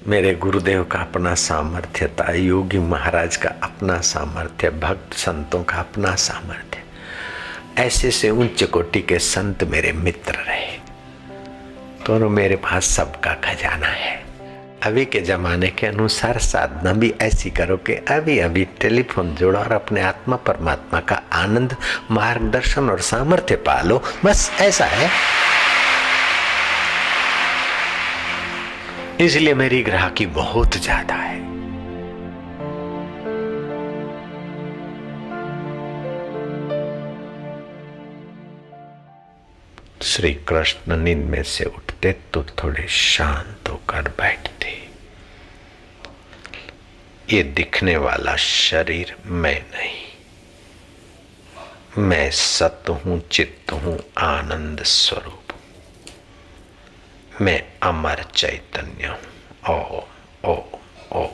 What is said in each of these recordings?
मेरे गुरुदेव का अपना सामर्थ्य था, योगी महाराज का अपना सामर्थ्य, भक्त संतों का अपना सामर्थ्य। ऐसे से उच्च कोटि के संत मेरे मित्र रहे, तो मेरे पास सबका खजाना है। अभी के जमाने के अनुसार साधना भी ऐसी करो कि अभी अभी टेलीफोन जोड़ो और अपने आत्मा परमात्मा का आनंद, मार्गदर्शन और सामर्थ्य पालो। बस ऐसा है। इसलिए मेरी ग्राहकी बहुत ज्यादा है। श्री कृष्ण नींद में से उठते तो थोड़े शांत होकर बैठते। ये दिखने वाला शरीर मैं नहीं, मैं सत हूं, चित्त हूं, आनंद स्वरूप। मैं अमर चैतन्य हूं। ओ ओ ओ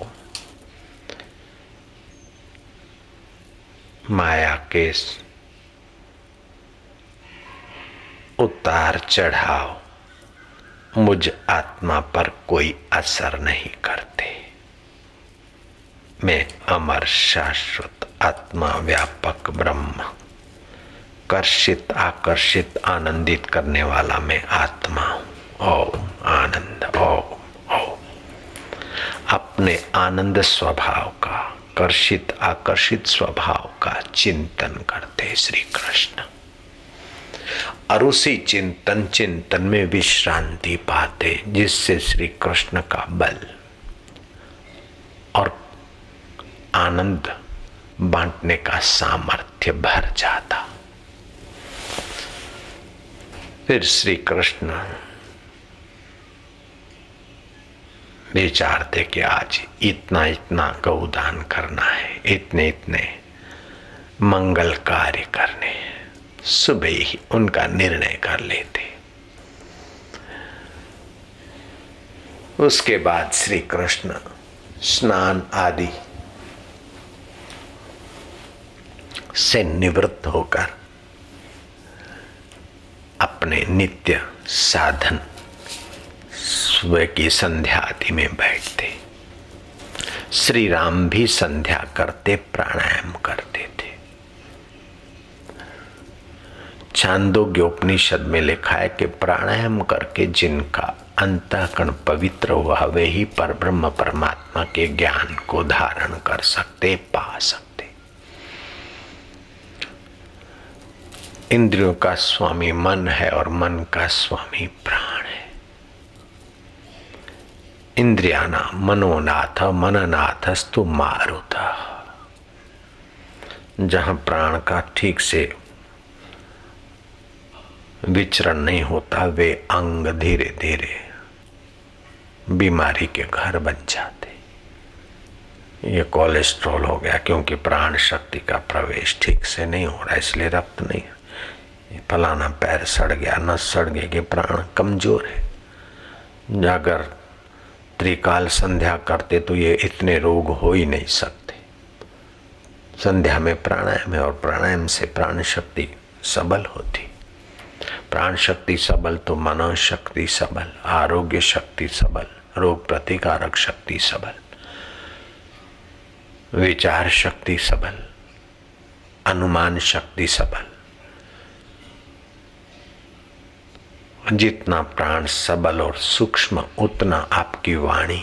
माया के उतार चढ़ाव मुझ आत्मा पर कोई असर नहीं करते। मैं अमर शाश्वत आत्मा, व्यापक ब्रह्म, कर्षित आकर्षित आनंदित करने वाला मैं आत्मा हूं। ओम आनंद। ओम ओम। अपने आनंद स्वभाव का, कर्षित आकर्षित स्वभाव का चिंतन करते श्री कृष्ण, और उसी चिंतन में विश्रांति पाते, जिससे श्री कृष्ण का बल और आनंद बांटने का सामर्थ्य भर जाता। फिर श्री कृष्ण विचारते कि आज इतना इतना गौदान करना है, इतने इतने मंगल कार्य करने। सुबह ही उनका निर्णय कर लेते। उसके बाद श्री कृष्ण स्नान आदि से निवृत्त होकर अपने नित्य साधन सुबह की संध्या आदि में बैठते। श्री राम भी संध्या करते, प्राणायाम करते थे। छांदोग्योपनिषद में लिखा है कि प्राणायाम करके जिनका अंतःकरण पवित्र हुआ, वे ही परब्रह्म परमात्मा के ज्ञान को धारण कर सकते, पा सकते। इंद्रियों का स्वामी मन है और मन का स्वामी प्राण है। इंद्रियाणां मनोनाथ मननाथस्तु मारुतः। जहां प्राण का ठीक से विचरण नहीं होता, वे अंग धीरे धीरे बीमारी के घर बन जाते। ये कोलेस्ट्रॉल हो गया, क्योंकि प्राण शक्ति का प्रवेश ठीक से नहीं हो रहा, इसलिए रक्त नहीं। फलाना पैर सड़ गया, नस सड़ गई कि प्राण कमजोर है। अगर त्रिकाल संध्या करते तो ये इतने रोग हो ही नहीं सकते। संध्या में प्राणायाम है और प्राणायाम से प्राण शक्ति सबल होती। प्राण शक्ति सबल तो मन शक्ति सबल, आरोग्य शक्ति सबल, रोग प्रतिकारक शक्ति सबल, विचार शक्ति सबल, अनुमान शक्ति सबल। जितना प्राण सबल और सूक्ष्म, उतना आपकी वाणी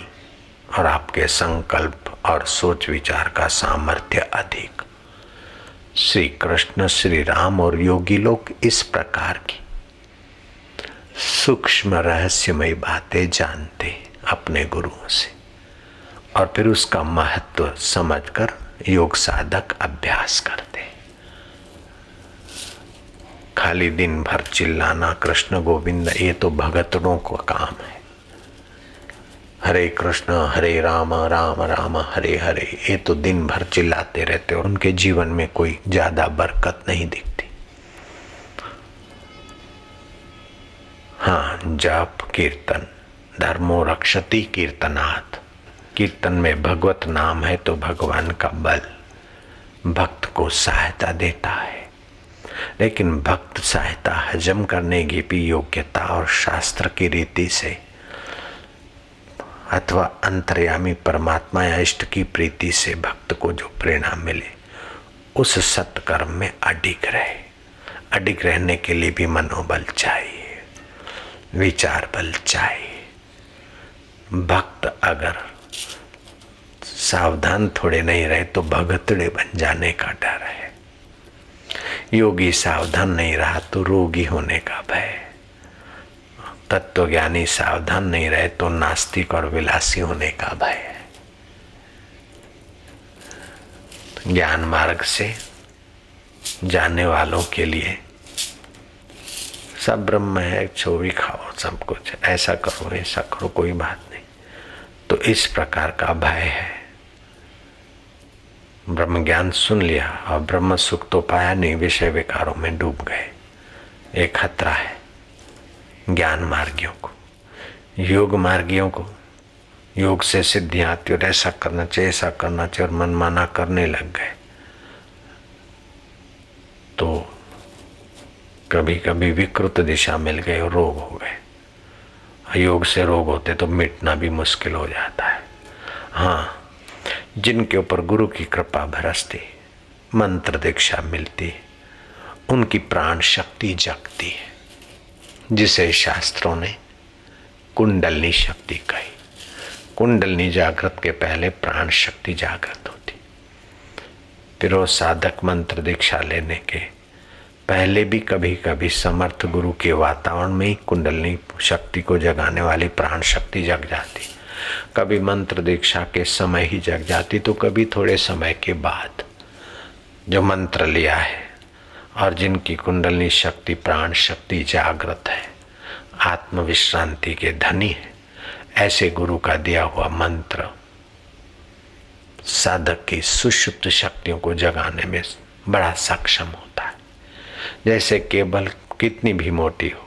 और आपके संकल्प और सोच विचार का सामर्थ्य अधिक। श्री कृष्ण, श्री राम और योगी लोग इस प्रकार की सूक्ष्म रहस्यमय बातें जानते अपने गुरुओं से, और फिर उसका महत्व समझकर योग साधक अभ्यास करते। खाली दिन भर चिल्लाना कृष्ण गोविंद, ये तो भगतों का काम है। हरे कृष्ण हरे राम राम राम हरे हरे, ये तो दिन भर चिल्लाते रहते और उनके जीवन में कोई ज्यादा बरकत नहीं दिखती। हाँ, जप कीर्तन, धर्मो रक्षति कीर्तनात्। कीर्तन में भगवत नाम है तो भगवान का बल भक्त को सहायता देता है। लेकिन भक्त सहायता हजम करने की भी योग्यता और शास्त्र की रीति से अथवा अंतर्यामी परमात्मा या इष्ट की प्रीति से भक्त को जो प्रेरणा मिले, उस सत्कर्म में अडिग रहे। अडिग रहने के लिए भी मनोबल चाहिए, विचार बल चाहिए। भक्त अगर सावधान थोड़े नहीं रहे तो भगतड़े बन जाने का डर है। योगी सावधान नहीं रहा तो रोगी होने का भय। तत्वज्ञानी सावधान नहीं रहे तो नास्तिक और विलासी होने का भय है। ज्ञान मार्ग से जाने वालों के लिए सब ब्रह्म है, छो भी खाओ, सब कुछ ऐसा करो ऐसा करो, कोई बात नहीं। तो इस प्रकार का भय है। ब्रह्म ज्ञान सुन लिया और ब्रह्म सुख तो पाया नहीं, विषय विकारों में डूब गए। एक खतरा है ज्ञान मार्गियों को। योग मार्गियों को योग से सिद्धियां आती और ऐसा करना चाहिए ऐसा करना चाहिए और मनमाना करने लग गए तो कभी कभी विकृत दिशा मिल गई और रोग हो गए। योग से रोग होते तो मिटना भी मुश्किल हो जाता है। हाँ, जिनके ऊपर गुरु की कृपा बरसती, मंत्र दीक्षा मिलती, उनकी प्राण शक्ति जगती है, जिसे शास्त्रों ने कुंडलनी शक्ति कही। कुंडलनी जागृत के पहले प्राण शक्ति जागृत होती। फिर वो साधक मंत्र दीक्षा लेने के पहले भी कभी कभी समर्थ गुरु के वातावरण में ही कुंडलनी शक्ति को जगाने वाली प्राण शक्ति जग जाती। कभी मंत्र दीक्षा के समय ही जग जाती तो कभी थोड़े समय के बाद। जो मंत्र लिया है और जिनकी कुंडलनी शक्ति प्राण शक्ति जागृत है, आत्म विश्रांति के धनी है, ऐसे गुरु का दिया हुआ मंत्र साधक की सुषुप्त शक्तियों को जगाने में बड़ा सक्षम होता है। जैसे केबल कितनी भी मोटी हो,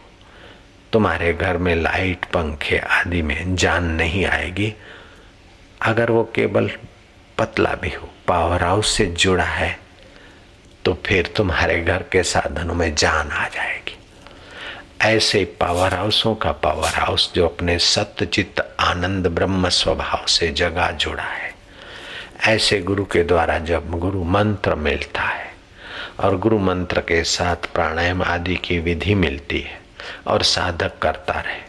तुम्हारे घर में लाइट पंखे आदि में जान नहीं आएगी अगर वो केबल पतला भी हो, पावर हाउस से जुड़ा है तो फिर तुम्हारे घर के साधनों में जान आ जाएगी। ऐसे पावर हाउसों का पावर हाउस जो अपने सत्य चित्त आनंद ब्रह्म स्वभाव से जगा जुड़ा है, ऐसे गुरु के द्वारा जब गुरु मंत्र मिलता है और गुरु मंत्र के साथ प्राणायाम आदि की विधि मिलती है और साधक करता रहे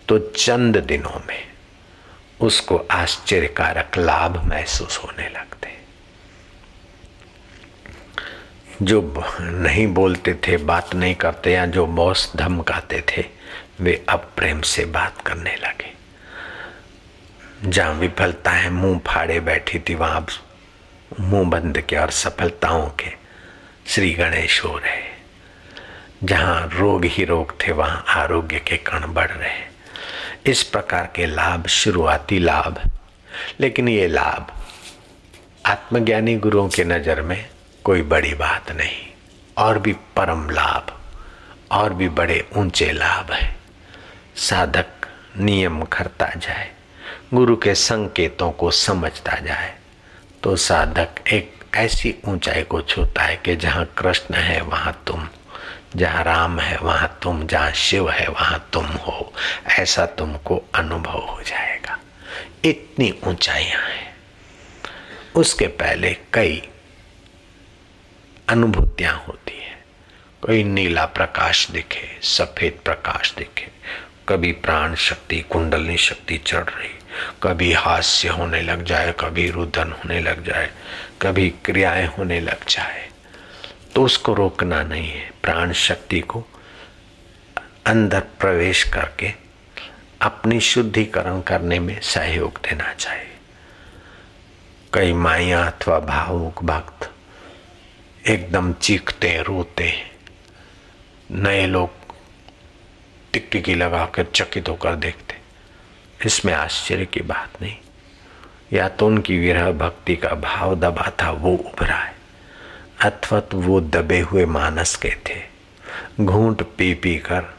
तो चंद दिनों में उसको आश्चर्यकारक लाभ महसूस होने लगते। जो नहीं बोलते थे, बात नहीं करते या जो बॉस धमकाते थे, वे अब प्रेम से बात करने लगे। जहाँ विफलताएं मुंह फाड़े बैठी थी वहां मुंह बंद किया और सफलताओं के श्री गणेश हो रहे। जहाँ रोग ही रोग थे वहां आरोग्य के कण बढ़ रहे। इस प्रकार के लाभ शुरुआती लाभ, लेकिन ये लाभ आत्मज्ञानी गुरुओं के नजर में कोई बड़ी बात नहीं। और भी परम लाभ और भी बड़े ऊंचे लाभ है। साधक नियम करता जाए, गुरु के संकेतों को समझता जाए तो साधक एक ऐसी ऊंचाई को छूता है कि जहाँ कृष्ण है वहाँ तुम, जहाँ राम है वहाँ तुम, जहाँ शिव है वहाँ तुम हो, ऐसा तुमको अनुभव हो जाएगा। इतनी ऊंचाइयां हैं। उसके पहले कई अनुभूतियां होती है। कोई नीला प्रकाश दिखे, सफेद प्रकाश दिखे, कभी प्राण शक्ति कुंडलनी शक्ति चढ़ रही, कभी हास्य होने लग जाए, कभी रुदन होने लग जाए, कभी क्रियाएं होने लग जाए, तो उसको रोकना नहीं है। प्राण शक्ति को अंदर प्रवेश करके अपनी शुद्धिकरण करने में सहयोग देना चाहिए। कई माया अथवा भावुक भक्त एकदम चीखते रोते, नए लोग टिकटिकी लगाकर चकित होकर देखते। इसमें आश्चर्य की बात नहीं। या तो उनकी विरह भक्ति का भाव दबा था, वो उभरा है, अथवा तो वो दबे हुए मानस के थे। घूंट पी पी कर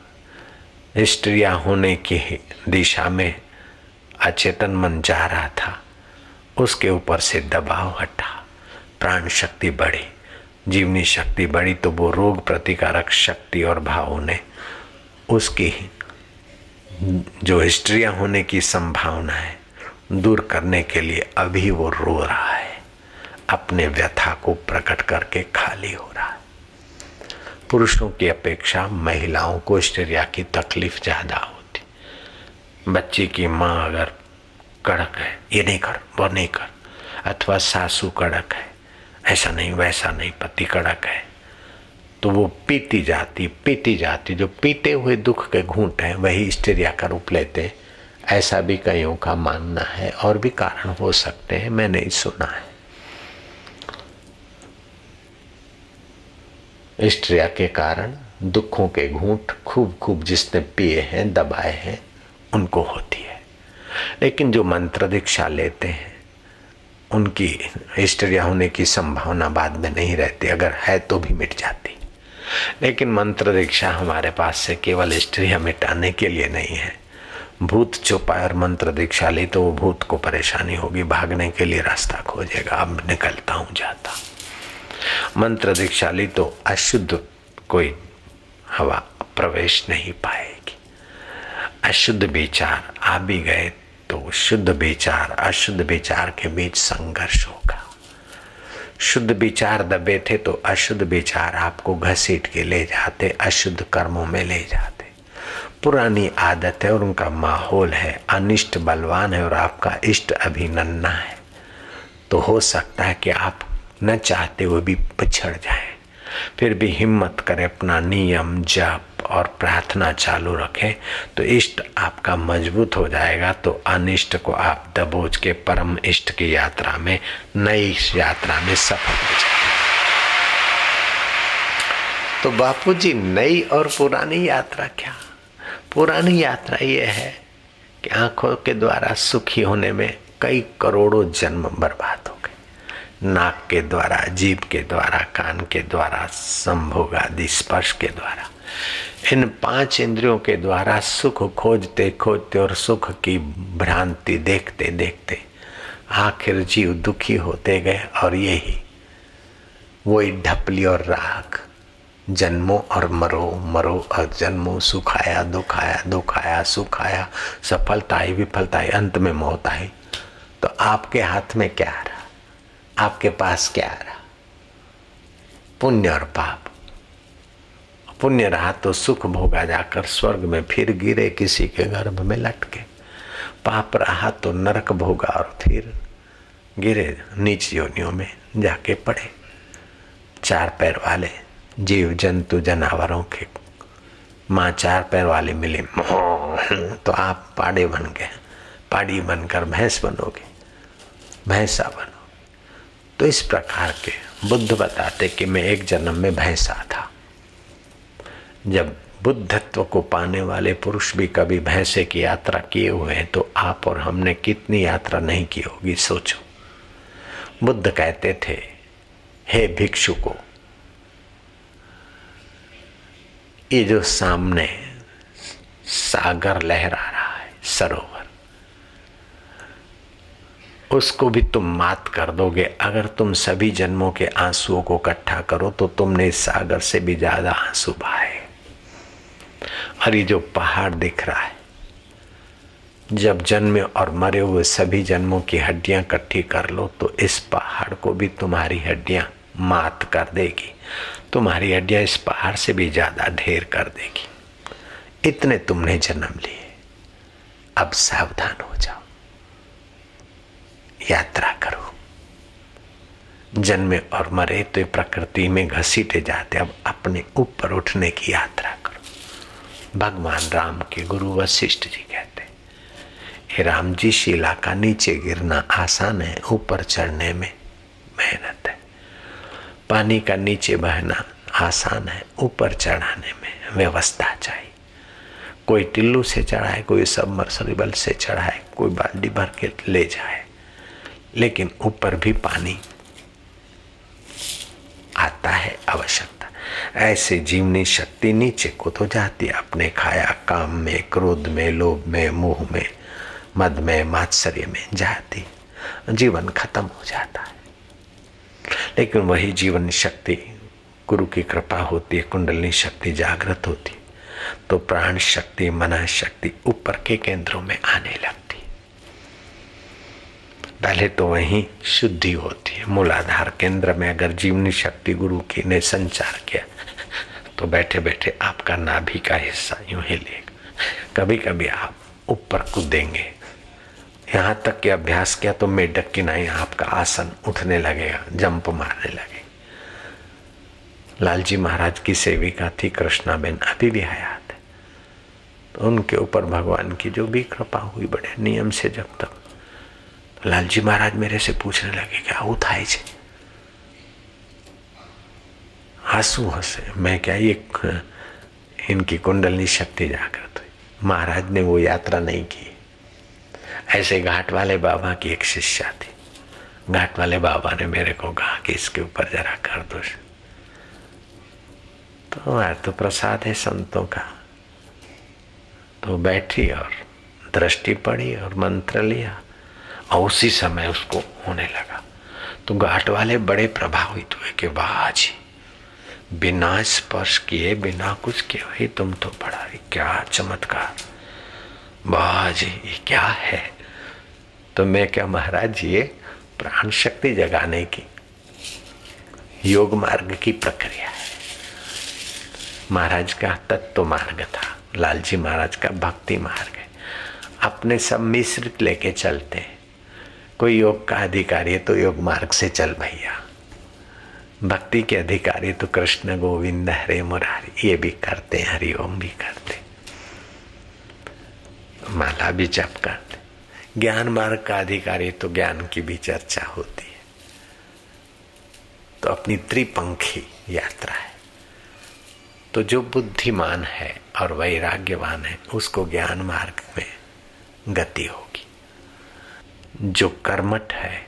स्त्रियां होने की दिशा में अचेतन मन जा रहा था, उसके ऊपर से दबाव हटा, प्राण शक्ति बढ़ी, जीवनी शक्ति बढ़ी, तो वो रोग प्रतिकारक शक्ति और भाव ने उसकी जो स्त्रियां होने की संभावना है दूर करने के लिए अभी वो रो रहा है, अपने व्यथा को प्रकट करके खाली हो रहा है। पुरुषों की अपेक्षा महिलाओं को स्त्रिया की तकलीफ ज्यादा होती। बच्ची की माँ अगर कड़क है, ये नहीं कर वो नहीं कर, अथवा सासू कड़क है, ऐसा नहीं वैसा नहीं, पति कड़क है, तो वो पीती जाती। जो पीते हुए दुख के घूंट हैं वही स्त्रिया का रूप लेते हैं, ऐसा भी कईयों का मानना है। और भी कारण हो सकते हैं, मैंने ही सुना है। स्त्रिया के कारण दुखों के घूंट खूब जिसने पिए हैं, दबाए हैं, उनको होती है। लेकिन जो मंत्र दीक्षा लेते हैं उनकी स्त्रिया होने की संभावना बाद में नहीं रहती, अगर है तो भी मिट जाती। लेकिन मंत्र दीक्षा हमारे पास से केवल स्त्रियां मिटाने के लिए नहीं है। भूत छुपाए और मंत्र दीक्षा ली तो वो भूत को परेशानी होगी, भागने के लिए रास्ता खोजेगा, अब निकलता हूं जाता। मंत्र दीक्षा ली तो अशुद्ध कोई हवा प्रवेश नहीं पाएगी। अशुद्ध विचार आ भी गए तो शुद्ध विचार अशुद्ध विचार के बीच संघर्ष होगा। शुद्ध विचार दबे थे तो अशुद्ध विचार आपको घसीट के ले जाते, अशुद्ध कर्मों में ले जाते। पुरानी आदत है और उनका माहौल है, अनिष्ट बलवान है और आपका इष्ट अभी नन्हा है, तो हो सकता है कि आप न चाहते हुए भी पिछड़ जाएं। फिर भी हिम्मत करें, अपना नियम जप और प्रार्थना चालू रखें तो इष्ट आपका मजबूत हो जाएगा। तो अनिष्ट को आप दबोच के परम इष्ट की यात्रा में, नई यात्रा में सफल हो जाएंगे। तो बापूजी, नई और पुरानी यात्रा क्या? पुरानी यात्रा ये है कि आंखों के द्वारा सुखी होने में कई करोड़ों जन्म बर्बाद हो गए। नाक के द्वारा, जीभ के द्वारा, कान के द्वारा, संभोग आदि स्पर्श के द्वारा, इन 5 इंद्रियों के द्वारा सुख खोजते खोजते और सुख की भ्रांति देखते देखते आखिर जीव दुखी होते गए। और यही वही ढपली और राग, जन्मों और मरो और जन्मों, सुखाया दुखाया सुखाया, सफलता आई विफलता आई, अंत में मौत आई। तो आपके हाथ में क्या रहा? आपके पास क्या रहा? पुण्य और पाप। पुण्य रहा तो सुख भोगा जाकर स्वर्ग में फिर गिरे किसी के गर्भ में लटके। पाप रहा तो नरक भोगा और फिर गिरे नीच योनियों में जाके पड़े। 4 पैर वाले जीव जंतु जानवरों के माँ 4 पैर वाली मिली तो आप पाड़े बन गए, पाड़ी बनकर भैंस बनोगे, भैंसा बनोगे। तो इस प्रकार के बुद्ध बताते कि मैं एक जन्म में भैंसा था। जब बुद्धत्व को पाने वाले पुरुष भी कभी भैंसे की यात्रा किए हुए हैं तो आप और हमने कितनी यात्रा नहीं की होगी, सोचो। बुद्ध कहते थे, हे भिक्षु को, ये जो सामने सागर लहरा रहा है, सरोवर, उसको भी तुम मात कर दोगे। अगर तुम सभी जन्मों के आंसुओं को इकट्ठा करो तो तुमने इस सागर से भी ज्यादा आंसू बहाए। और ये जो पहाड़ दिख रहा है, जब जन्मे और मरे हुए सभी जन्मों की हड्डियां इकट्ठी कर लो तो इस पहाड़ को भी तुम्हारी हड्डियां मात कर देगी। तुम्हारी हड्डियां इस पहाड़ से भी ज्यादा ढेर कर देगी। इतने तुमने जन्म लिए, अब सावधान हो जाओ, यात्रा करो। जन्मे और मरे तो प्रकृति में घसीटे जाते, अब अपने ऊपर उठने की यात्रा करो। भगवान राम के गुरु वशिष्ठ जी कहते, हे राम जी, शिला का नीचे गिरना आसान है, ऊपर चढ़ने में मेहनत है। पानी का नीचे बहना आसान है, ऊपर चढ़ाने में व्यवस्था चाहिए। कोई टिल्लू से चढ़ाए, कोई सबमर्सिबल से चढ़ाए, कोई बाल्टी भर के ले जाए, लेकिन ऊपर भी पानी आता है, आवश्यकता। ऐसे जीवनी शक्ति नीचे को तो जाती है, अपने खाया काम में, क्रोध में, लोभ में, मोह में, मद में, मात्सर्य में जाती, जीवन खत्म हो जाता है। लेकिन वही जीवन शक्ति, गुरु की कृपा होती है, कुंडलिनी शक्ति जागृत होती, तो प्राण शक्ति, मन शक्ति ऊपर के केंद्रों में आने लगती। पहले तो वहीं शुद्धि होती है। मूलाधार केंद्र में अगर जीवनी शक्ति गुरु की ने संचार किया तो बैठे बैठे आपका नाभि का हिस्सा यूं हिलेगा। कभी कभी आप ऊपर कूदेंगे, यहाँ तक कि अभ्यास किया तो मेढक की नहीं आपका आसन उठने लगेगा, जंप मारने लगेगा। लालजी महाराज की सेविका थी कृष्णाबेन, अभी भी हयात है। तो उनके ऊपर भगवान की जो भी कृपा हुई बड़े नियम से जब तक, तो लालजी महाराज मेरे से पूछने लगे क्या आવું થાય છે? आंसू हंसे। मैं क्या, ये इनकी कुंडलनी शक्ति जागृत हुई। महाराज ने वो यात्रा नहीं की। ऐसे घाट वाले बाबा की एक शिष्या थी। घाट वाले बाबा ने मेरे को कहा कि इसके ऊपर जरा कर दो। तो यार तो प्रसाद है संतों का। तो बैठी और दृष्टि पड़ी और मंत्र लिया और उसी समय उसको होने लगा। तो घाट वाले बड़े प्रभावित हुए कि वाह जी, बिना स्पर्श किए बिना कुछ किए ही तुम तो बड़ा, क्या चमत्कार, वाह जी ये क्या है। तो मैं क्या महाराज, ये प्राण शक्ति जगाने की योग मार्ग की प्रक्रिया है। महाराज का तत्व मार्ग था, लालजी महाराज का भक्ति मार्ग है। अपने सब मिश्रित लेके चलते हैं। कोई योग का अधिकारी है तो योग मार्ग से चल भैया, भक्ति के अधिकारी तो कृष्ण गोविंद हरे मुरारी ये भी करते, हरिओम भी करते, माला भी जप करते। ज्ञान मार्ग का अधिकारी तो ज्ञान की भी चर्चा होती है। तो अपनी त्रिपंखी यात्रा है। तो जो बुद्धिमान है और वैराग्यवान है उसको ज्ञान मार्ग में गति होगी। जो कर्मठ है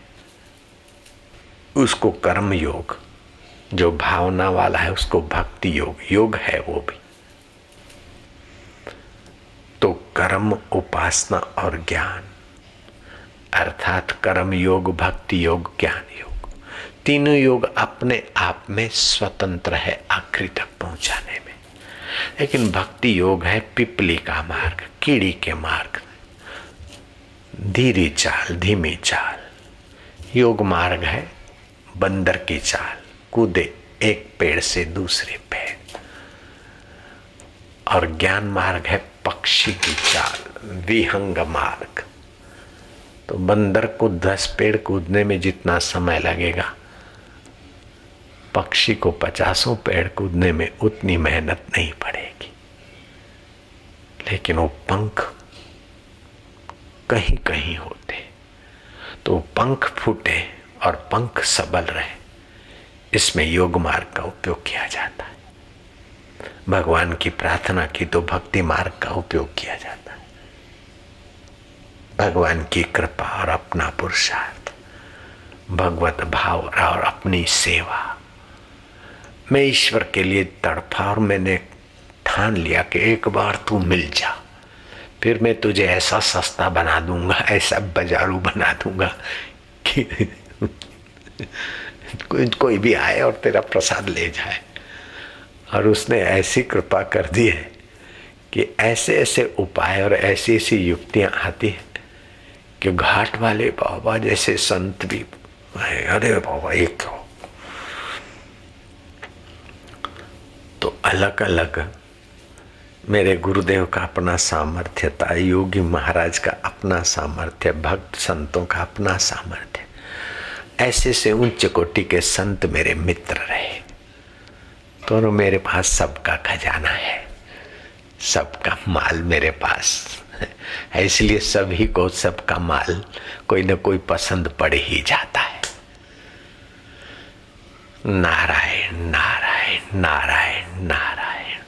उसको कर्म योग, जो भावना वाला है उसको भक्ति योग, योग है वो भी। तो कर्म, उपासना और ज्ञान अर्थात कर्म योग, भक्ति योग, ज्ञान योग, तीनों योग अपने आप में स्वतंत्र है आखिरी तक पहुंचाने में। लेकिन भक्ति योग है पिपली का मार्ग, कीड़ी के मार्ग, धीरी चाल, धीमी चाल। योग मार्ग है बंदर की चाल, कूदे एक पेड़ से दूसरे पेड़। और ज्ञान मार्ग है पक्षी की चाल, विहंग मार्ग। तो बंदर को 10 पेड़ कूदने में जितना समय लगेगा, पक्षी को 50 पेड़ कूदने में उतनी मेहनत नहीं पड़ेगी। लेकिन वो पंख कहीं कहीं होते, तो पंख फूटे और पंख सबल रहे, इसमें योग मार्ग का उपयोग किया जाता है। भगवान की प्रार्थना की तो भक्ति मार्ग का उपयोग किया जाता है। भगवान की कृपा और अपना पुरुषार्थ, भगवत भाव और अपनी सेवा। मैं ईश्वर के लिए तड़फा और मैंने ठान लिया कि एक बार तू मिल जा, फिर मैं तुझे ऐसा सस्ता बना दूंगा, ऐसा बाजारू बना दूंगा कि कोई भी आए और तेरा प्रसाद ले जाए। और उसने ऐसी कृपा कर दी है कि ऐसे ऐसे उपाय और ऐसी ऐसी युक्तियां आती है कि घाट वाले बाबा जैसे संत भी, अरे बाबा ये क्यों। तो अलग अलग मेरे गुरुदेव का अपना सामर्थ्य था, योगी महाराज का अपना सामर्थ्य, भक्त संतों का अपना सामर्थ्य। ऐसे से उच्च कोटि के संत मेरे मित्र रहे। तो मेरे पास सबका खजाना है, सबका माल मेरे पास है। इसलिए सभी को सबका माल कोई न कोई पसंद पड़ ही जाता है। नारायण नारायण नारायण नारायण।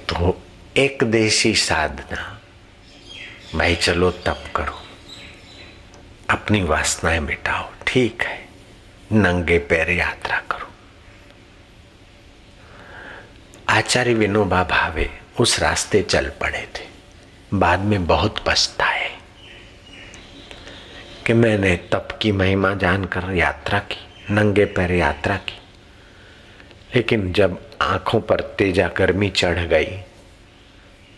तो एक देशी साधना, भाई चलो तप करो, अपनी वासनाएं मिटाओ, ठीक है, नंगे पैर यात्रा करो। आचार्य विनोबा भावे उस रास्ते चल पड़े थे। बाद में बहुत पछताए कि मैंने तप की महिमा जानकर यात्रा की, नंगे पैर यात्रा की। लेकिन जब आंखों पर तेजा गर्मी चढ़ गई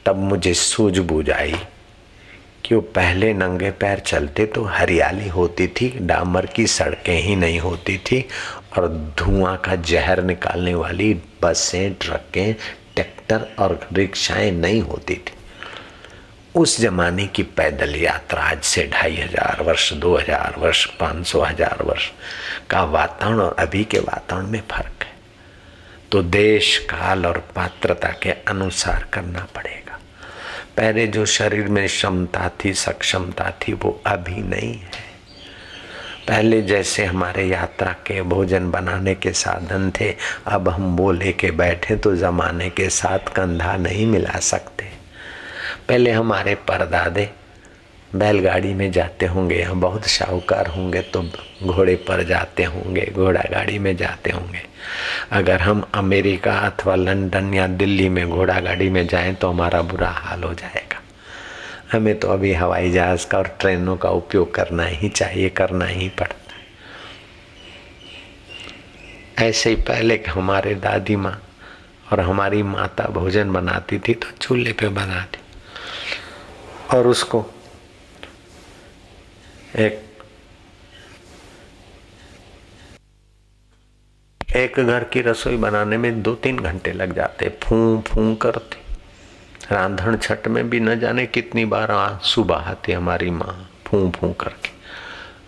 तब मुझे सूझबूझ आई कि वो पहले नंगे पैर चलते तो हरियाली होती थी, डामर की सड़कें ही नहीं होती थी और धुआं का जहर निकालने वाली बसें, ट्रकें, ट्रैक्टर और रिक्शाएं नहीं होती थी। उस जमाने की पैदल यात्रा आज से 2500 वर्ष, 2000 वर्ष, 500,000 वर्ष का वातावरण और अभी के वातावरण में फर्क है। तो देश, काल और पात्रता के अनुसार करना पड़ेगा। पहले जो शरीर में क्षमता थी, सक्षमता थी, वो अभी नहीं है। पहले जैसे हमारे यात्रा के भोजन बनाने के साधन थे, अब हम वो लेके बैठे तो जमाने के साथ कंधा नहीं मिला सकते। पहले हमारे परदादे बैलगाड़ी में जाते होंगे, या बहुत शाहूकार होंगे तो घोड़े पर जाते होंगे, घोड़ा गाड़ी में जाते होंगे। अगर हम अमेरिका अथवा लंदन या दिल्ली में घोड़ा गाड़ी में जाएं तो हमारा बुरा हाल हो जाएगा। हमें तो अभी हवाई जहाज का और ट्रेनों का उपयोग करना ही चाहिए, करना ही पड़ता है। ऐसे ही पहले हमारे दादी माँ और हमारी माता भोजन बनाती थी तो चूल्हे पे बनाती और उसको एक घर की रसोई बनाने में 2-3 घंटे लग जाते। फूं फूं करती, रांधन छठ में भी न जाने कितनी बार आंसू बहाती हमारी माँ फूं फूं करके।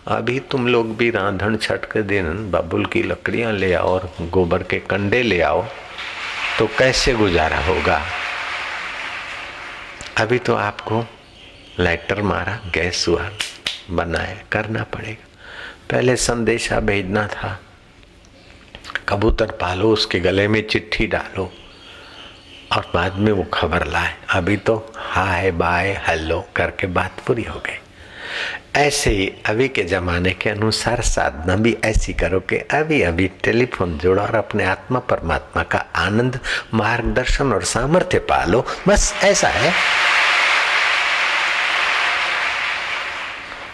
अभी तुम लोग भी रांधन छठ के दिन बबुल की लकड़ियां ले आओ और गोबर के कंडे ले आओ तो कैसे गुजारा होगा। अभी तो आपको लाइटर मारा, गैस हुआ, बनाया, करना पड़ेगा। पहले संदेशा भेजना था, कबूतर पालो, उसके गले में चिट्ठी डालो और बाद में वो खबर लाए। अभी तो हाय बाय हेलो करके बात पूरी हो गई। ऐसे ही अभी के जमाने के अनुसार साधना भी ऐसी करो कि अभी अभी टेलीफोन जोड़ो और अपने आत्मा परमात्मा का आनंद, मार्गदर्शन और सामर्थ्य पालो। बस ऐसा है।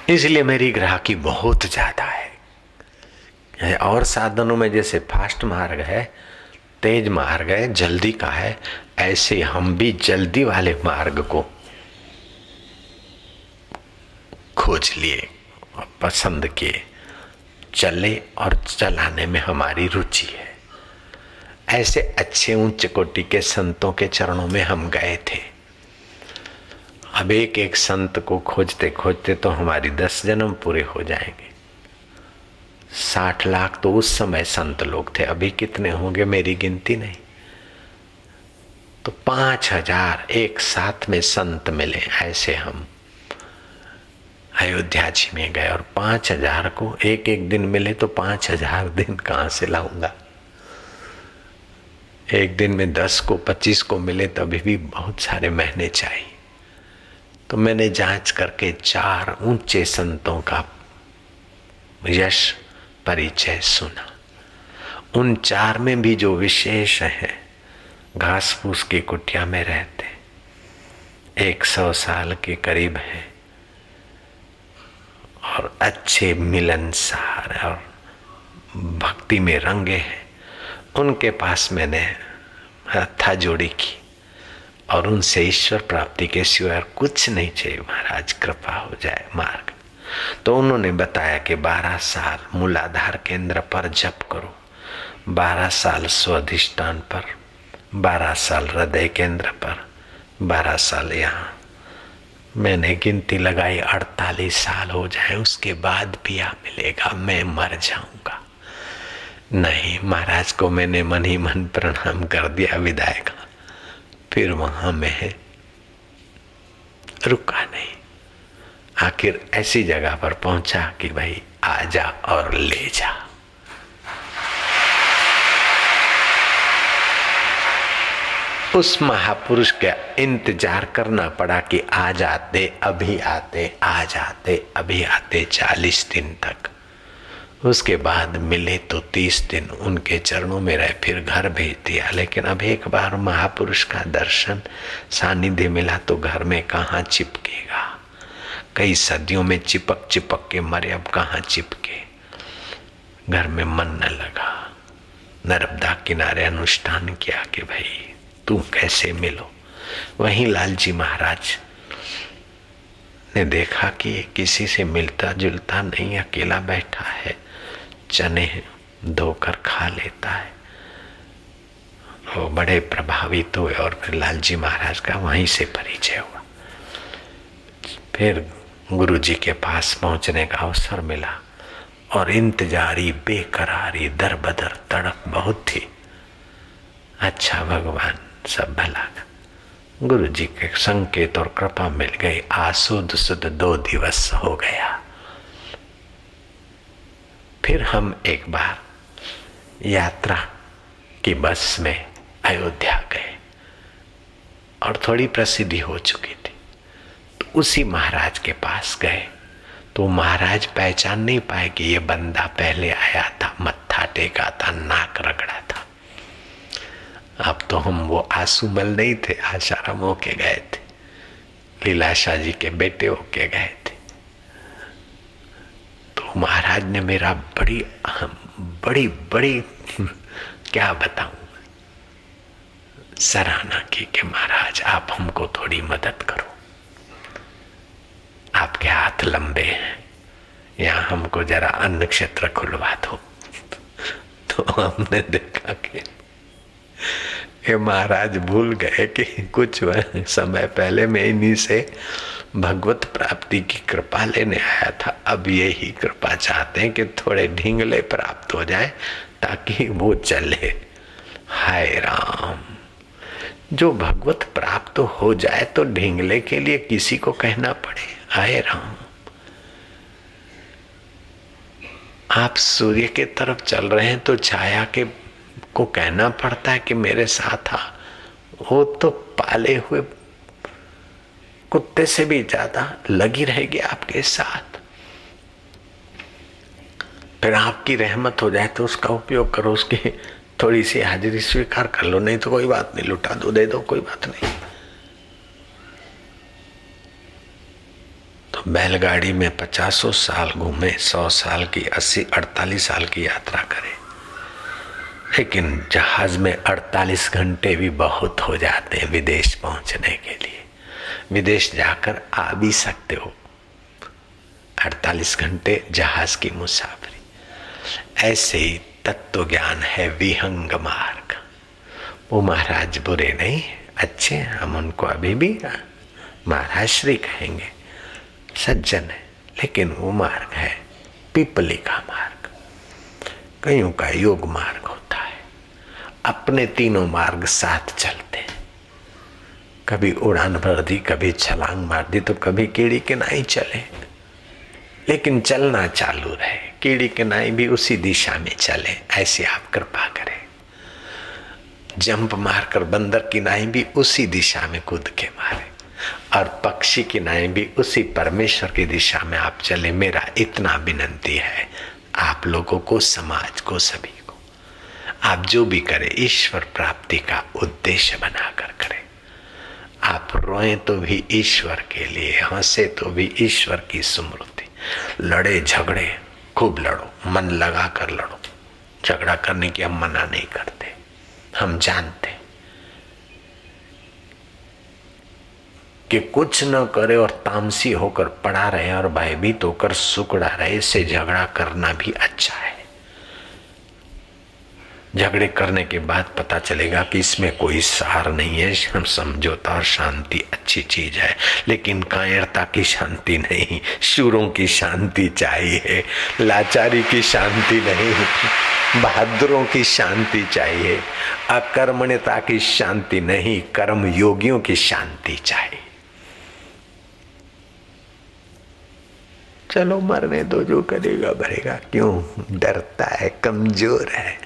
इसलिए मेरी ग्राहकी बहुत ज्यादा है। और साधनों में जैसे फास्ट मार्ग है, तेज मार्ग है, जल्दी का है, ऐसे हम भी जल्दी वाले मार्ग को खोज लिए और पसंद किए, चले और चलाने में हमारी रुचि है। ऐसे अच्छे उच्च कोटि के संतों के चरणों में हम गए थे। अब एक एक संत को खोजते खोजते तो हमारी 10 जन्म पूरे हो जाएंगे। 60 लाख तो उस समय संत लोग थे, अभी कितने होंगे मेरी गिनती नहीं। तो 5000 एक साथ में संत मिले। ऐसे हम अयोध्या जी में गए और 5000 को एक एक दिन मिले तो 5000 दिन कहाँ से लाऊंगा। एक दिन में 10 को 25 को मिले तभी भी बहुत सारे महीने चाहिए। तो मैंने जांच करके 4 ऊंचे संतों का यश परिचय सुना। उन 4 में भी जो विशेष है, घास फूस की कुटिया में रहते, 100 साल के करीब है और अच्छे मिलनसार और भक्ति में रंगे हैं। उनके पास मैंने हथा जोड़ी की और उनसे ईश्वर प्राप्ति के सिवाय कुछ नहीं चाहिए, महाराज कृपा हो जाए मार्ग। तो उन्होंने बताया कि 12 साल मूलाधार केंद्र पर जप करो, 12 साल स्वाधिष्ठान पर, 12 साल हृदय केंद्र पर, 12 साल यहाँ। मैंने गिनती लगाई 48 साल हो जाए, उसके बाद भी आ मिलेगा, मैं मर जाऊंगा। नहीं, महाराज को मैंने मन ही मन प्रणाम कर दिया विदाई का। फिर वहां मैं रुका नहीं, आखिर ऐसी जगह पर पहुंचा कि भाई आ जा और ले जा। उस महापुरुष का इंतजार करना पड़ा कि आ जाते, अभी आते, आ जाते, अभी आते 40 दिन तक। उसके बाद मिले तो 30 दिन उनके चरणों में रहे, फिर घर भेज दिया। लेकिन अब एक बार महापुरुष का दर्शन सानिध्य मिला तो घर में कहाँ चिपकेगा। कई सदियों में चिपक चिपक के मरे, अब कहाँ चिपके। घर में मन न लगा। नर्मदा किनारे अनुष्ठान किया कि भाई तू कैसे मिलो। वहीं लालजी महाराज ने देखा कि ये किसी से मिलता जुलता नहीं, अकेला बैठा है, चने धोकर खा लेता है। वो बड़े प्रभावित हुए और फिर लालजी महाराज का वहीं से परिचय हुआ। फिर गुरु जी के पास पहुंचने का अवसर मिला और इंतजारी बेकरारी दर बदर तड़प बहुत थी। अच्छा भगवान सब भला, गुरु जी के संकेत और कृपा मिल गई। आसुद सुद 2 दिवस हो गया। फिर हम एक बार यात्रा की बस में अयोध्या गए और थोड़ी प्रसिद्धि हो चुकी थी, तो उसी महाराज के पास गए तो महाराज पहचान नहीं पाए कि ये बंदा पहले आया था, मत्था टेका था, नाक रगड़ा था। अब तो हम वो आंसूमल नहीं थे, आशाराम होके गए थे, लीलाशाह जी के बेटे होके गए थे। तो महाराज ने मेरा बड़ी बड़ी क्या बताऊं सराहना की कि महाराज आप हमको थोड़ी मदद करो, आपके हाथ लंबे हैं, यहाँ हमको जरा अन्न क्षेत्र खुलवा दो। तो हमने देखा कि ये महाराज भूल गए कि कुछ समय पहले मैं इन्हीं से भगवत प्राप्ति की कृपा लेने आया था। अब यही कृपा चाहते हैं कि थोड़े ढींगले प्राप्त हो जाए ताकि वो चले। हाय राम, जो भगवत प्राप्त हो जाए तो ढींगले के लिए किसी को कहना पड़े। हाय राम, आप सूर्य के तरफ चल रहे हैं तो छाया के को कहना पड़ता है कि मेरे साथ आ। वो तो पाले हुए कुत्ते से भी ज्यादा लगी रहेगी आपके साथ। फिर आपकी रहमत हो जाए तो उसका उपयोग करो, उसकी थोड़ी सी हाजिरी स्वीकार कर लो, नहीं तो कोई बात नहीं, लुटा दो, दे दो, कोई बात नहीं। तो बैलगाड़ी में 50 साल घूमे, 100 साल की 48 साल की यात्रा करे, लेकिन जहाज में 48 घंटे भी बहुत हो जाते हैं विदेश पहुंचने के लिए। विदेश जाकर आ भी सकते हो, 48 घंटे जहाज की मुसाफरी। ऐसे ही तत्व ज्ञान है विहंग मार्ग। वो महाराज बुरे नहीं, अच्छे, हम उनको अभी भी महाराज श्री कहेंगे, सज्जन है, लेकिन वो मार्ग है पिपली का मार्ग। कईयों का योग मार्ग होता है। अपने तीनों मार्ग साथ चलते हैं, कभी उड़ान भर दी, कभी छलांग मार दी, तो कभी कीड़ी के नाई चले, लेकिन चलना चालू रहे। कीड़ी के नाई भी उसी दिशा में चले, ऐसे आप कृपा करें। जंप मारकर बंदर की नाई भी उसी दिशा में कूद के मारे, और पक्षी की नाई भी उसी परमेश्वर की दिशा में आप चले। मेरा इतना विनंती है आप लोगों को, समाज को, सभी को, आप जो भी करें ईश्वर प्राप्ति का उद्देश्य बनाकर करें। आप रोए तो भी ईश्वर के लिए, हंसे तो भी ईश्वर की स्मृति। लड़े झगड़े खूब लड़ो, मन लगा कर लड़ो। झगड़ा करने की हम मना नहीं करते, हम जानते कि कुछ न करे और तामसी होकर पड़ा रहे और भयभीत होकर सुकड़ा रहे, इससे झगड़ा करना भी अच्छा है। झगड़े करने के बाद पता चलेगा कि इसमें कोई सार नहीं है, हम समझौता और शांति अच्छी चीज है, लेकिन कायरता की शांति नहीं, शूरों की शांति चाहिए, लाचारी की शांति नहीं, बहादुरों की शांति चाहिए, अकर्मण्यता की शांति नहीं, कर्म योगियों की शांति चाहिए। चलो मरने दो, जो करेगा भरेगा, क्यों डरता है, कमजोर है।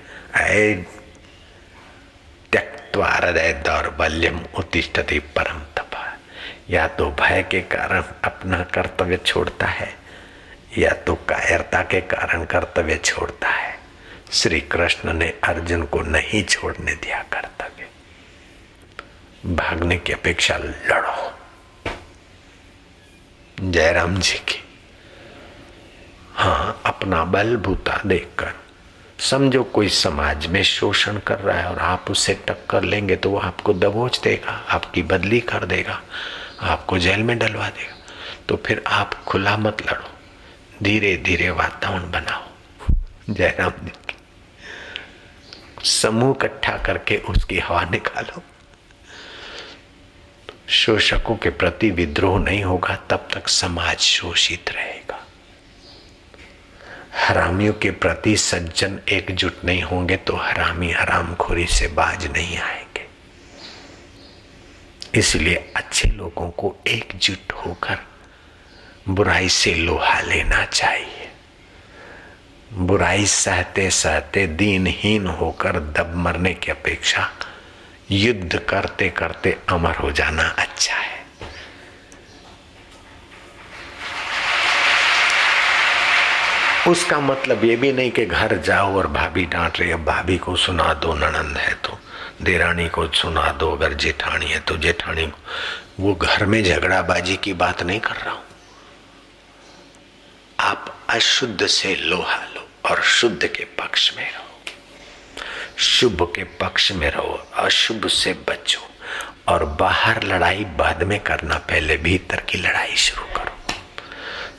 त्यक्त्वा हृदय दौर्बल्यम उत्तिष्ठति परम तपा। या तो भय के कारण अपना कर्तव्य छोड़ता है, या तो कायरता के कारण कर्तव्य छोड़ता है। श्री कृष्ण ने अर्जुन को नहीं छोड़ने दिया कर्तव्य। भागने की अपेक्षा लड़ो। जयराम जी की, हाँ, अपना बल बूता देखकर समझो कोई समाज में शोषण कर रहा है और आप उससे टक्कर लेंगे तो वो आपको दबोच देगा, आपकी बदली कर देगा, आपको जेल में डलवा देगा। तो फिर आप खुला मत लड़ो, धीरे धीरे वातावरण बनाओ। जयराम जी की समूह इकट्ठा करके उसकी हवा निकालो। शोषकों के प्रति विद्रोह नहीं होगा तब तक समाज शोषित रहेगा। हरामियों के प्रति सज्जन एकजुट नहीं होंगे तो हरामी हरामखोरी से बाज नहीं आएंगे। इसलिए अच्छे लोगों को एकजुट होकर बुराई से लोहा लेना चाहिए। बुराई सहते सहते दीनहीन होकर दब मरने की अपेक्षा युद्ध करते करते अमर हो जाना अच्छा है। उसका मतलब ये भी नहीं कि घर जाओ और भाभी डांट रही है, भाभी को सुना दो, ननंद है तो देरानी को सुना दो, अगर जेठानी है तो जेठानी को। वो घर में झगड़ाबाजी की बात नहीं कर रहा हूं। आप अशुद्ध से लोहा लो और शुद्ध के पक्ष में रहो, शुभ के पक्ष में रहो, अशुभ से बचो। और बाहर लड़ाई बाद में करना, पहले भीतर की लड़ाई शुरू करो।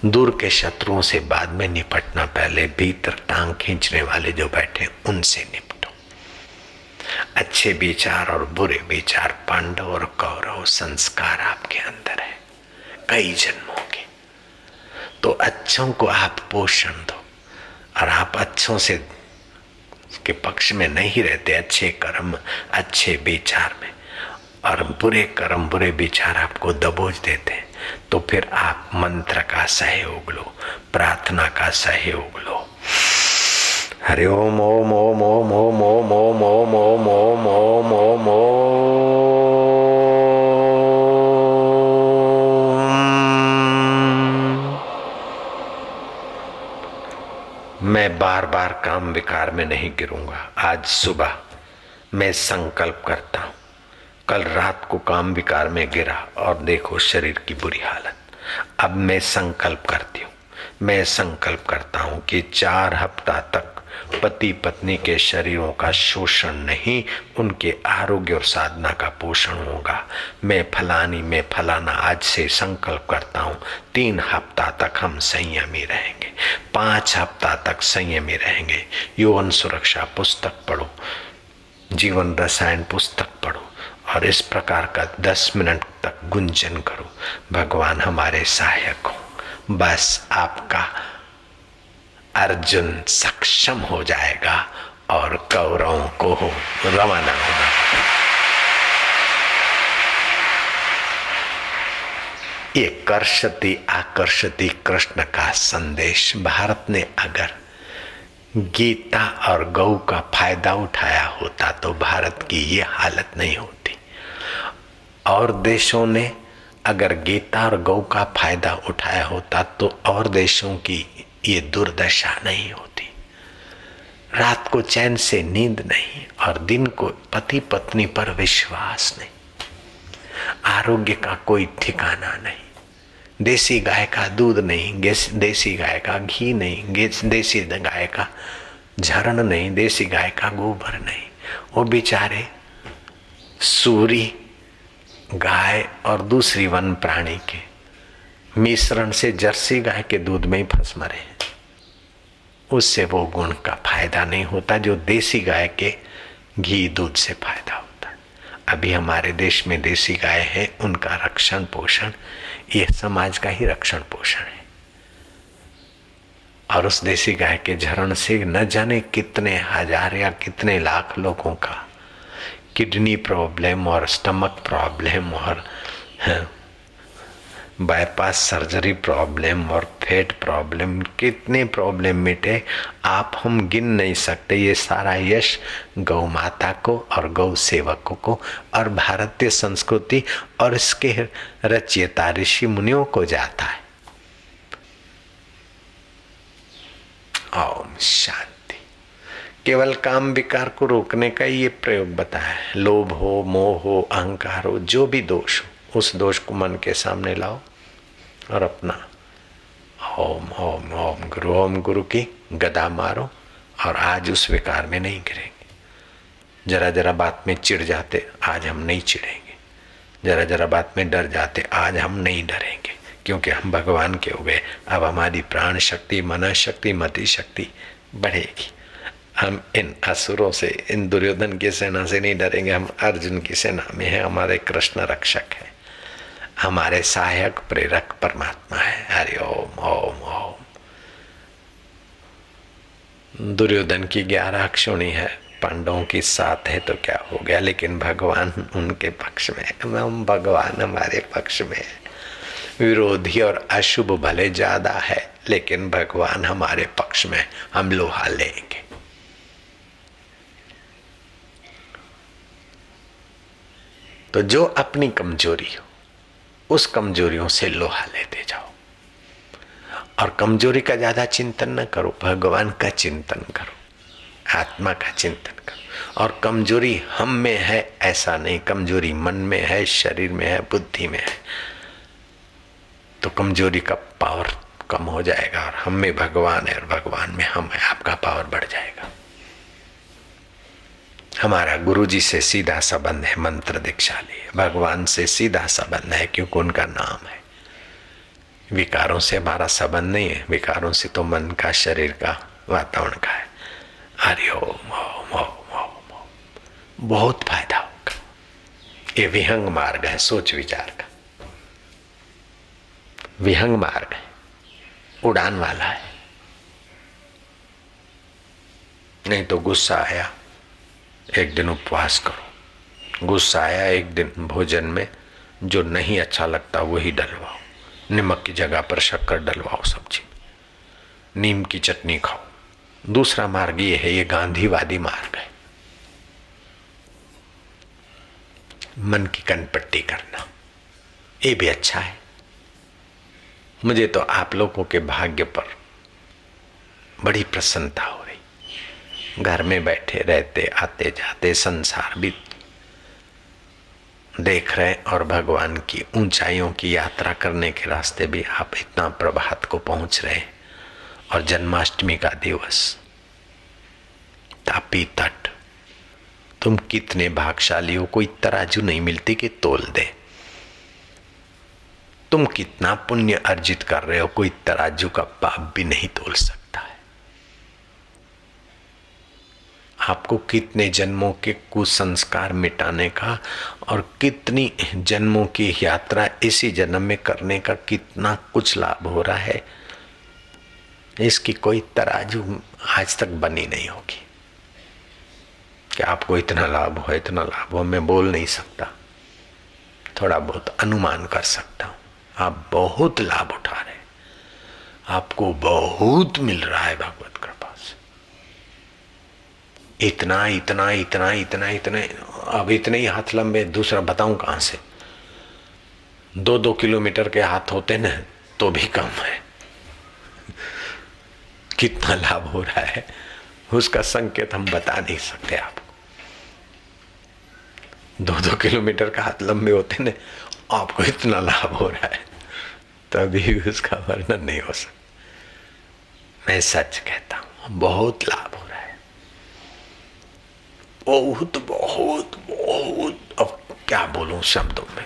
दूर के शत्रुओं से बाद में निपटना, पहले भीतर टांग खींचने वाले जो बैठे उनसे निपटो। अच्छे विचार और बुरे विचार, पांडव और कौरव संस्कार आपके अंदर है कई जन्मों के। तो अच्छों को आप पोषण दो, और आप अच्छों से के पक्ष में नहीं रहते, अच्छे कर्म अच्छे विचार में, और बुरे कर्म बुरे विचार आपको दबोच देते हैं, तो फिर आप मंत्र का सहयोग लो, प्रार्थना का सहयोग लो। हरि ओम ओम ओम ओम ओम ओम ओम ओम ओम ओम ओम ओम ओम। मैं बार बार काम विकार में नहीं गिरूंगा। आज सुबह मैं संकल्प करता हूं, कल रात को काम विकार में गिरा और देखो शरीर की बुरी हालत। अब मैं संकल्प करती हूँ, मैं संकल्प करता हूं कि 4 हफ्ता तक पति पत्नी के शरीरों का शोषण नहीं, उनके आरोग्य और साधना का पोषण होगा। मैं फलाना आज से संकल्प करता हूँ 3 हफ्ता तक हम संयमी रहेंगे, 5 हफ्ता तक संयमी रहेंगे। यौवन सुरक्षा पुस्तक पढ़ो, जीवन रसायन पुस्तक पढ़ो, और इस प्रकार का 10 मिनट तक गुंजन करो, भगवान हमारे सहायक हो। बस आपका अर्जुन सक्षम हो जाएगा और कौरवों को रवाना होना। ये कर्षति आकर्षति कृष्ण का संदेश, भारत ने अगर गीता और गौ का फायदा उठाया होता तो भारत की ये हालत नहीं होती। और देशों ने अगर गीता और गौ का फायदा उठाया होता तो और देशों की ये दुर्दशा नहीं होती। रात को चैन से नींद नहीं और दिन को पति पत्नी पर विश्वास नहीं, आरोग्य का कोई ठिकाना नहीं, देसी गाय का दूध नहीं, देसी गाय का घी नहीं, देसी गाय का झरण नहीं, देसी गाय का गोबर नहीं। वो बेचारे सूरी गाय और दूसरी वन प्राणी के मिश्रण से जर्सी गाय के दूध में ही फंस मरे, उससे वो गुण का फायदा नहीं होता जो देसी गाय के घी दूध से फायदा होता है। अभी हमारे देश में देसी गाय है, उनका रक्षण पोषण ये समाज का ही रक्षण पोषण है। और उस देसी गाय के झरण से न जाने कितने हजार या कितने लाख लोगों का किडनी प्रॉब्लम और स्टमक प्रॉब्लम और बाईपास सर्जरी प्रॉब्लम और फेट प्रॉब्लम, कितने प्रॉब्लम मिटे आप हम गिन नहीं सकते। ये सारा यश गौ माता को और गौ सेवकों को और भारतीय संस्कृति और इसके रचयिता ऋषि मुनियों को जाता है। ओम शांति। केवल काम विकार को रोकने का ये प्रयोग बताया है। लोभ हो, मोह हो, अहंकार हो, जो भी दोष हो, उस दोष को मन के सामने लाओ और अपना ओम ओम ओम गुरु की गदा मारो और आज उस विकार में नहीं गिरेंगे। जरा जरा बात में चिढ़ जाते, आज हम नहीं चिढ़ेंगे। जरा जरा बात में डर जाते, आज हम नहीं डरेंगे, क्योंकि हम भगवान के हो गए। अब हमारी प्राण शक्ति, मन शक्ति, मति शक्ति बढ़ेगी। हम इन असुरों से, इन दुर्योधन की सेना से नहीं डरेंगे। हम अर्जुन की सेना में है। हमारे कृष्ण रक्षक है, हमारे सहायक प्रेरक परमात्मा है। हरि ओम ओम ओम। दुर्योधन की 11 अक्षुणी है, पांडवों की 7 है, तो क्या हो गया? लेकिन भगवान उनके पक्ष में है, हम भगवान हमारे पक्ष में है। विरोधी और अशुभ भले ज्यादा है, लेकिन भगवान हमारे पक्ष में, हम लोहा लेंगे। तो जो अपनी कमजोरी हो, उस कमजोरियों से लोहा लेते जाओ। और कमजोरी का ज्यादा चिंतन न करो, भगवान का चिंतन करो, आत्मा का चिंतन करो। और कमजोरी हम में है ऐसा नहीं, कमजोरी मन में है, शरीर में है, बुद्धि में है। तो कमजोरी का पावर कम हो जाएगा और हम में भगवान है और भगवान में हम है, आपका पावर बढ़ जाएगा। हमारा गुरुजी से सीधा संबंध है, मंत्र दीक्षा लिए। भगवान से सीधा संबंध है, क्योंकि उनका नाम है। विकारों से हमारा संबंध नहीं है, विकारों से तो मन का, शरीर का, वातावरण का है। हरि ओम ओम ओम ओम ओम। बहुत फायदा होगा। ये विहंग मार्ग है, सोच विचार का विहंग मार्ग है, उड़ान वाला है। नहीं तो गुस्सा आया, एक दिन उपवास करो। गुस्सा आया, एक दिन भोजन में जो नहीं अच्छा लगता वही डलवाओ। नमक की जगह पर शक्कर डलवाओ सब्जी में, नीम की चटनी खाओ। दूसरा मार्ग ये है, ये गांधीवादी मार्ग है, मन की कनपट्टी करना। ये भी अच्छा है। मुझे तो आप लोगों के भाग्य पर बड़ी प्रसन्नता हो रही। घर में बैठे रहते, आते जाते संसार भी देख रहे और भगवान की ऊंचाइयों की यात्रा करने के रास्ते भी आप इतना प्रभात को पहुंच रहे। और जन्माष्टमी का दिवस, तापी तट, तुम कितने भाग्यशाली हो। कोई तराजू नहीं मिलती कि तोल दे। तुम कितना पुण्य अर्जित कर रहे हो, कोई तराजू का पाप भी नहीं तोल सकता है। आपको कितने जन्मों के कुसंस्कार मिटाने का और कितनी जन्मों की यात्रा इसी जन्म में करने का कितना कुछ लाभ हो रहा है, इसकी कोई तराजू आज तक बनी नहीं होगी। कि आपको इतना लाभ हो, इतना लाभ हो, मैं बोल नहीं सकता, थोड़ा बहुत अनुमान कर सकता हूं। आप बहुत लाभ उठा रहे, आपको बहुत मिल रहा है भगवत कृपा से। इतना इतना इतना इतना इतना, अब इतने ही हाथ लंबे, दूसरा बताऊं कहां से। 2-2 किलोमीटर के हाथ होते न तो भी कम है। कितना लाभ हो रहा है उसका संकेत हम बता नहीं सकते आपको। 2-2 किलोमीटर का हाथ लंबे होते न, आपको इतना लाभ हो रहा है, तभी उसका वर्णन नहीं हो सकता। मैं सच कहता हूं, बहुत लाभ हो रहा है, बहुत बहुत बहुत। अब क्या बोलूं शब्दों में।